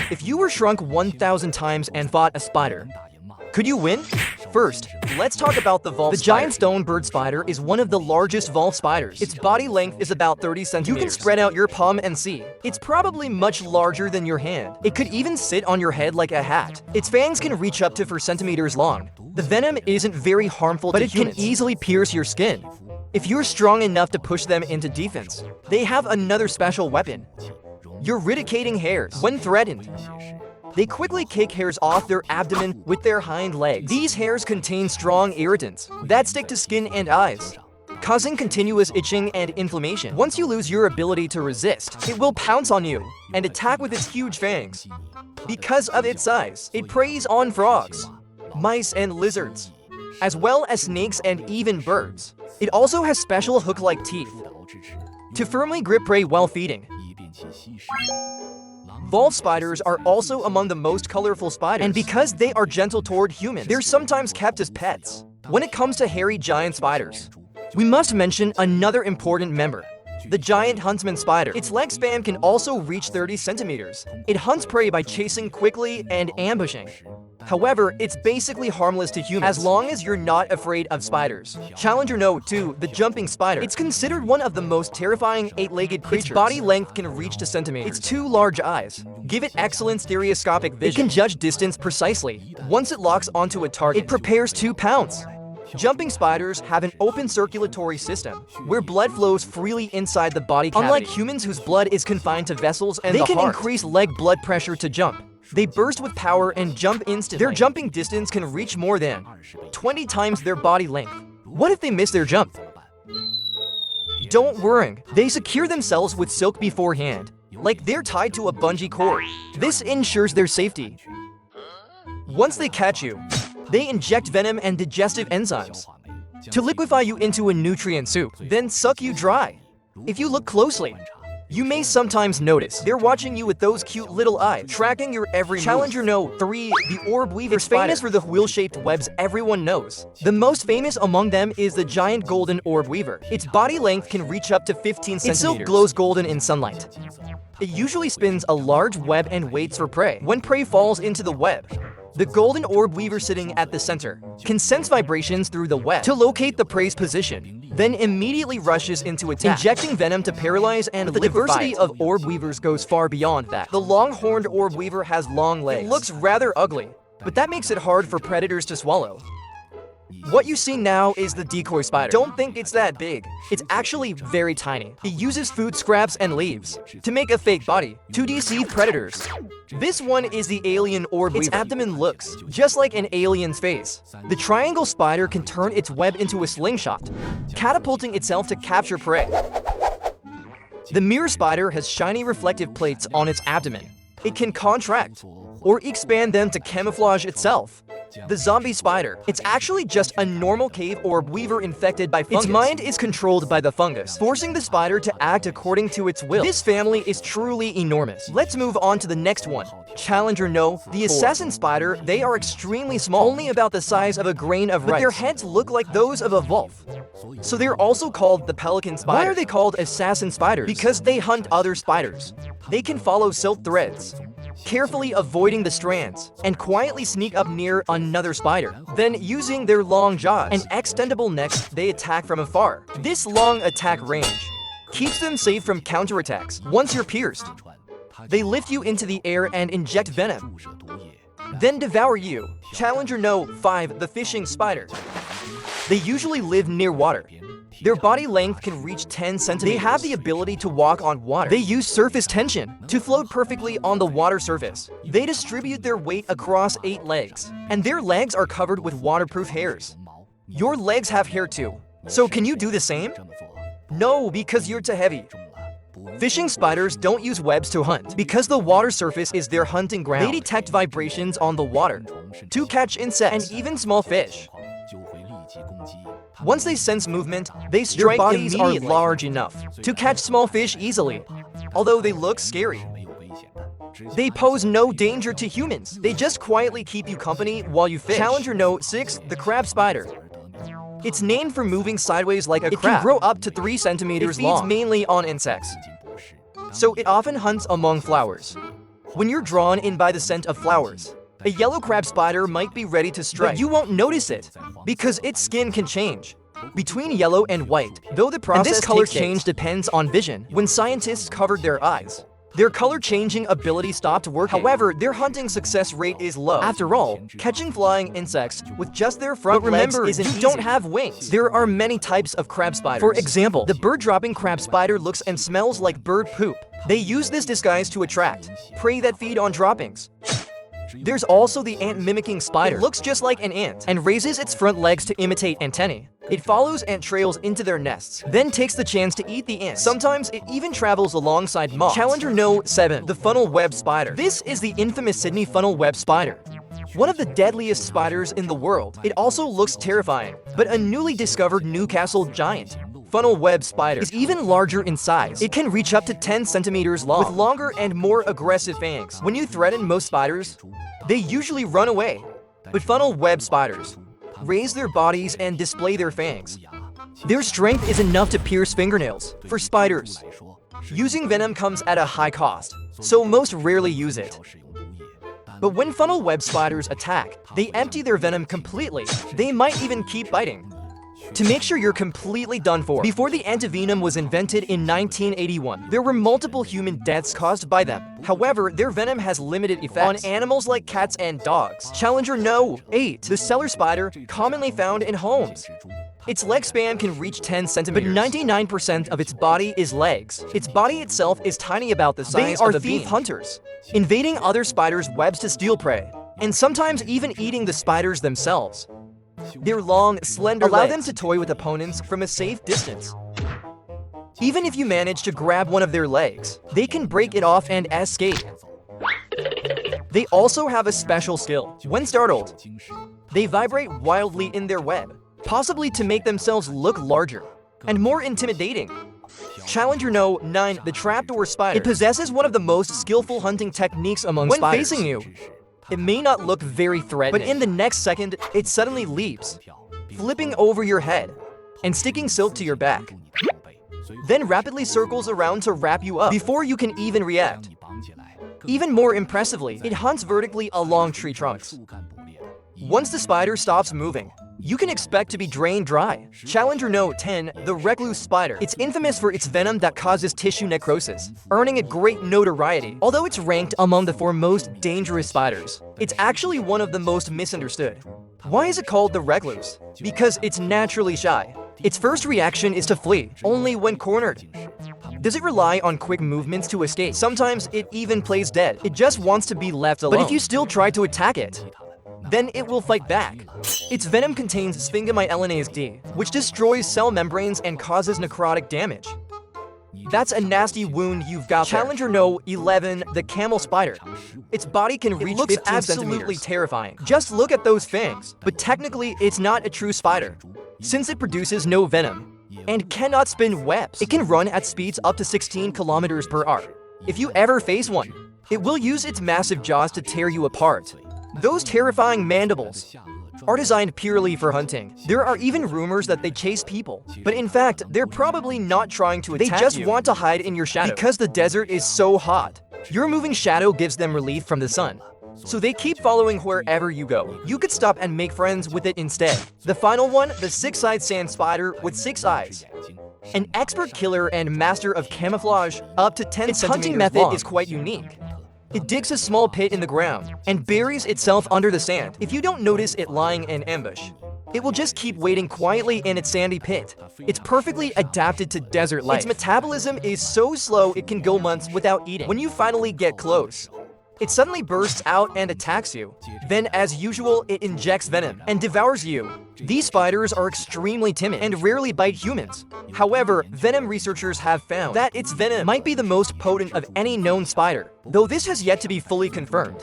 If you were shrunk 1,000 times and fought a spider, could you win? First, let's talk about the Volf spider. The giant stone bird spider is one of the largest Volf spiders. Its body length is about 30 centimeters. You can spread out your palm and see. It's probably much larger than your hand. It could even sit on your head like a hat. Its fangs can reach up to 4 centimeters long. The venom isn't very harmful to humans, but it can easily pierce your skin. If you're strong enough to push them into defense, they have another special weapon: urticating hairs. When threatened, they quickly kick hairs off their abdomen with their hind legs. These hairs contain strong irritants that stick to skin and eyes, causing continuous itching and inflammation. Once you lose your ability to resist, it will pounce on you and attack with its huge fangs. Because of its size, it preys on frogs, mice, and lizards, as well as snakes and even birds. It also has special hook-like teeth to firmly grip prey while feeding. Volf spiders are also among the most colorful spiders, and because they are gentle toward humans, they're sometimes kept as pets. When it comes to hairy giant spiders, we must mention another important member: the giant huntsman spider. Its leg span can also reach 30 centimeters. It hunts prey by chasing quickly and ambushing. However, it's basically harmless to humans as long as you're not afraid of spiders. Challenger Note 2, the jumping spider. It's considered one of the most terrifying 8-legged creatures. Its body length can reach to centimeters. Its 2 large eyes give it excellent stereoscopic vision. It can judge distance precisely. Once it locks onto a target, it prepares to pounce. Jumping spiders have an open circulatory system where blood flows freely inside the body cavity. Unlike humans whose blood is confined to vessels and the heart, they can increase leg blood pressure to jump. They burst with power and jump instantly. Their jumping distance can reach more than 20 times their body length. What if they miss their jump? Don't worry, they secure themselves with silk beforehand, like they're tied to a bungee cord. This ensures their safety. Once they catch you, they inject venom and digestive enzymes to liquefy you into a nutrient soup, then suck you dry. If you look closely, you may sometimes notice they're watching you with those cute little eyes, tracking your every move. Challenger Note 3, the orb weaver spider. It's famous for the wheel-shaped webs everyone knows. The most famous among them is the giant golden orb weaver. Its body length can reach up to 15 centimeters. Its silk glows golden in sunlight. It usually spins a large web and waits for prey. When prey falls into the web, the golden orb weaver sitting at the center can sense vibrations through the web to locate the prey's position, then immediately rushes into attack, injecting venom to paralyze and liquefy. The diversity of orb weavers goes far beyond that. The long-horned orb weaver has long legs. It looks rather ugly, but that makes it hard for predators to swallow. What you see now is the decoy spider. Don't think it's that big. It's actually very tiny. It uses food scraps and leaves to make a fake body to deceive predators. This one is the alien orb weaver. Its abdomen looks just like an alien's face. The triangle spider can turn its web into a slingshot, catapulting itself to capture prey. The mirror spider has shiny reflective plates on its abdomen. It can contract or expand them to camouflage itself. The zombie spider. It's actually just a normal cave orb weaver infected by fungus. Its mind is controlled by the fungus, forcing the spider to act according to its will. This family is truly enormous. Let's move on to the next one. Challenger No, the assassin spider. They are extremely small, only about the size of a grain of rice, but their heads look like those of a wolf. So they're also called the pelican spider. Why are they called assassin spiders? Because they hunt other spiders. They can follow silk threads, carefully avoiding the strands, and quietly sneak up near another spider. Then, using their long jaws and extendable necks, they attack from afar. This long attack range keeps them safe from counterattacks. Once you're pierced, they lift you into the air and inject venom, then devour you. Challenger No 5, the fishing spider. They usually live near water. Their body length can reach 10 centimeters. They have the ability to walk on water. They use surface tension to float perfectly on the water surface. They distribute their weight across 8 legs, and their legs are covered with waterproof hairs. Your legs have hair too. So can you do the same? No, because you're too heavy. Fishing spiders don't use webs to hunt because the water surface is their hunting ground. They detect vibrations on the water to catch insects and even small fish. Once they sense movement, they strike. Their bodies are large enough to catch small fish easily, although they look scary. They pose no danger to humans. They just quietly keep you company while you fish. Challenger Note 6, the crab spider. It's named for moving sideways like a crab. It can grow up to 3 centimeters long. It feeds mainly on insects, so it often hunts among flowers. When you're drawn in by the scent of flowers, a yellow crab spider might be ready to strike, but you won't notice it because its skin can change between yellow and white, though the process and this color change depends on vision. When scientists covered their eyes, their color-changing ability stopped working. However, their hunting success rate is low. After all, catching flying insects with just their front legs isn't easy. Don't have wings. There are many types of crab spiders. For example, the bird-dropping crab spider looks and smells like bird poop. They use this disguise to attract prey that feed on droppings. There's also the ant-mimicking spider. It looks just like an ant and raises its front legs to imitate antennae. It follows ant trails into their nests, then takes the chance to eat the ants. Sometimes it even travels alongside moths. Challenger No. 7. The funnel web spider. This is the infamous Sydney funnel web spider, one of the deadliest spiders in the world. It also looks terrifying, but a newly discovered Newcastle giant funnel web spider is even larger in size. It can reach up to 10 centimeters long, with longer and more aggressive fangs. When you threaten most spiders, they usually run away. But funnel web spiders raise their bodies and display their fangs. Their strength is enough to pierce fingernails. For spiders, using venom comes at a high cost, so most rarely use it. But when funnel web spiders attack, they empty their venom completely. They might even keep biting to make sure you're completely done for. Before the antivenom was invented in 1981, there were multiple human deaths caused by them. However, their venom has limited effects on animals like cats and dogs. Challenger No. 8. The cellar spider, commonly found in homes. Its leg span can reach 10 centimeters, but 99% of its body is legs. Its body itself is tiny, about the size of a bean. They are thief hunters, invading other spiders' webs to steal prey, and sometimes even eating the spiders themselves. Their long, slender legs allow them to toy with opponents from a safe distance. Even if you manage to grab one of their legs, they can break it off and escape. They also have a special skill. When startled, they vibrate wildly in their web, possibly to make themselves look larger and more intimidating. Challenger No. 9. The trapdoor spider. It possesses one of the most skillful hunting techniques among spiders. When facing you, it may not look very threatening, but in the next second, it suddenly leaps, flipping over your head and sticking silk to your back, then rapidly circles around to wrap you up before you can even react. Even more impressively, it hunts vertically along tree trunks. Once the spider stops moving, you can expect to be drained dry. Challenger No. 10. The recluse spider. It's infamous for its venom that causes tissue necrosis, earning it great notoriety. Although it's ranked among the 4 most dangerous spiders, it's actually one of the most misunderstood. Why is it called the recluse? Because it's naturally shy. Its first reaction is to flee, only when cornered. Does it rely on quick movements to escape? Sometimes it even plays dead. It just wants to be left alone. But if you still try to attack it, then it will fight back. Its venom contains sphingomyelinase D, which destroys cell membranes and causes necrotic damage. That's a nasty wound you've got there. Challenger No. 11. The camel spider. Its body can reach 15 centimeters. Absolutely terrifying. Just look at those fangs. But technically, it's not a true spider, since it produces no venom and cannot spin webs. It can run at speeds up to 16 kilometers per hour. If you ever face one, it will use its massive jaws to tear you apart. Those terrifying mandibles are designed purely for hunting. There are even rumors that they chase people, but in fact, they're probably not trying to attack you. They just want to hide in your shadow. Because the desert is so hot, your moving shadow gives them relief from the sun, so they keep following wherever you go. You could stop and make friends with it instead. The final one, the six-eyed sand spider with 6 eyes. An expert killer and master of camouflage, up to 10 centimeters long. Its hunting method is quite unique. It digs a small pit in the ground and buries itself under the sand. If you don't notice it lying in ambush, it will just keep waiting quietly in its sandy pit. It's perfectly adapted to desert life. Its metabolism is so slow it can go months without eating. When you finally get close, it suddenly bursts out and attacks you. Then, as usual, it injects venom and devours you. These spiders are extremely timid and rarely bite humans. However, venom researchers have found that its venom might be the most potent of any known spider, though this has yet to be fully confirmed.